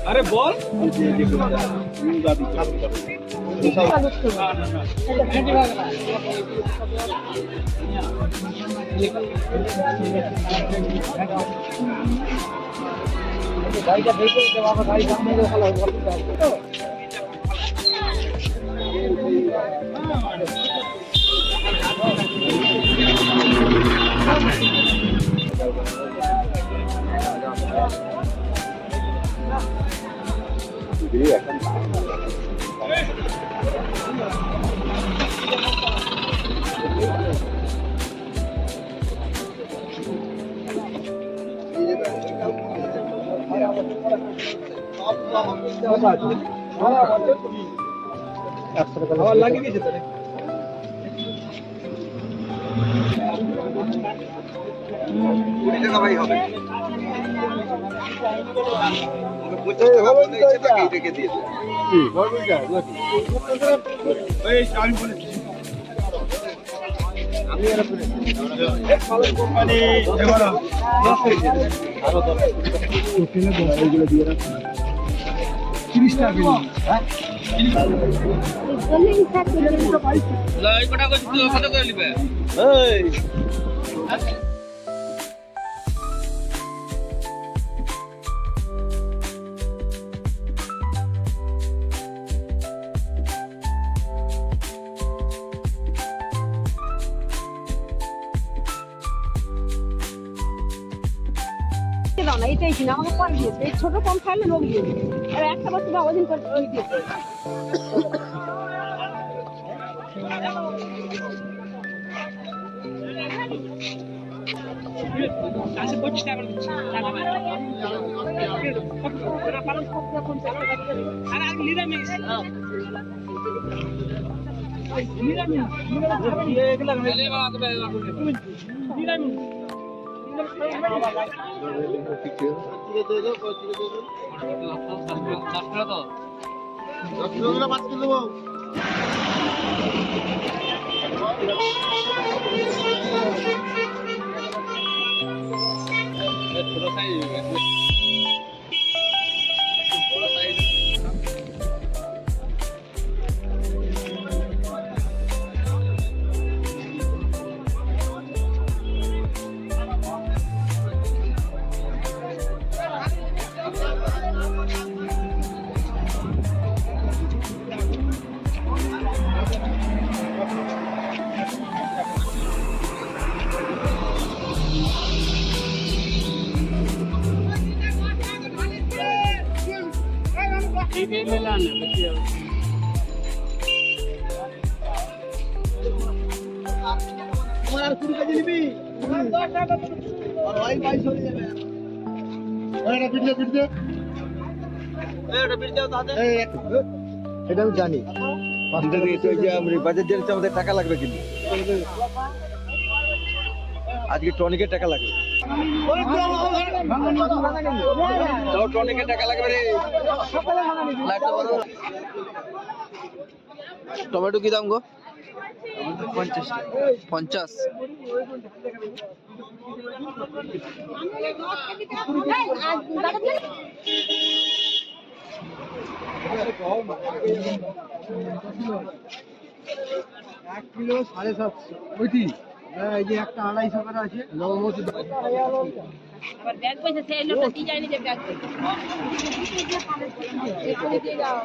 আরে বল গাড়িটা দেখে বাবা গাড়ি সামনে খেলা লাগিয়ে দিয়েছে তাহলে ভাই হবে এটাই কিনা আমাকে পরে দিয়েছে এই ছোট কম খাইলে লোক দিয়েছে আর একটা বছর ব্যবধান করতে ওই দিয়েছে এটা আমি জানি বাজার জন্য আমাদের টাকা লাগবে কিন্তু আজকে টনিকের টাকা লাগবে টনিকের টাকা লাগবে রে টমেটো কি দাম গো 50 1 কিলো 750 ওইটি এই যে একটা 250 করে আছে নবমতি আবার ব্যাগ পয়সা সেই লোকটা কি জানি যে ব্যাগ পয়সা এখানে দিয়ে যাও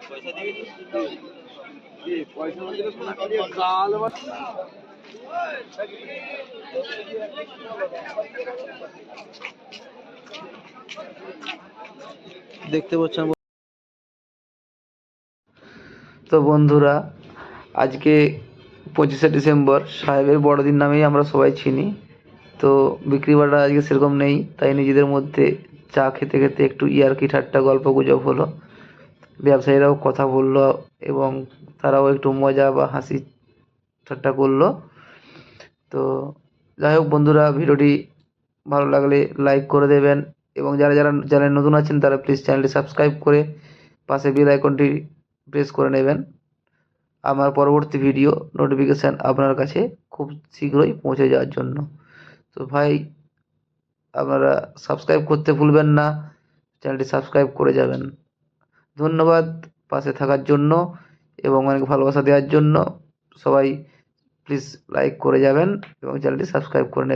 পয়সা দিয়ে কি পয়সা দিলে কাল দেখতে পাচ্ছেন। তো বন্ধুরা, আজকে 25শে ডিসেম্বর সাহেবের বড়দিন নামেই আমরা সবাই চিনি। তো বিক্রি বাটা আজকে সেরকম নেই, তাই নিজেদের মধ্যে চা খেতে খেতে একটু ইয়ার্কি ঠাট্টা গল্প গুজব হলো। ব্যবসায়ীরাও কথা বললো এবং তারাও একটু মজা বা হাসি ঠাট্টা করলো। তো যাই হোক বন্ধুরা, ভিডিওটি ভালো লাগলে লাইক করে দেবেন এবং যারা যারা চ্যানেলে নতুন আছেন তারা প্লিজ চ্যানেলটি সাবস্ক্রাইব করে পাশে বেল আইকনটি প্রেস করে নেবেন। আমার পরবর্তী ভিডিও নোটিফিকেশান আপনার কাছে খুব শীঘ্রই পৌঁছে যাওয়ার জন্য। তো ভাই, আপনারা সাবস্ক্রাইব করতে ভুলবেন না, চ্যানেলটি সাবস্ক্রাইব করে যাবেন। ধন্যবাদ পাশে থাকার জন্য এবং অনেক ভালোবাসা দেওয়ার জন্য। সবাই প্লিজ লাইক করে যাবেন এবং চ্যানেলটি সাবস্ক্রাইব করে নেবেন।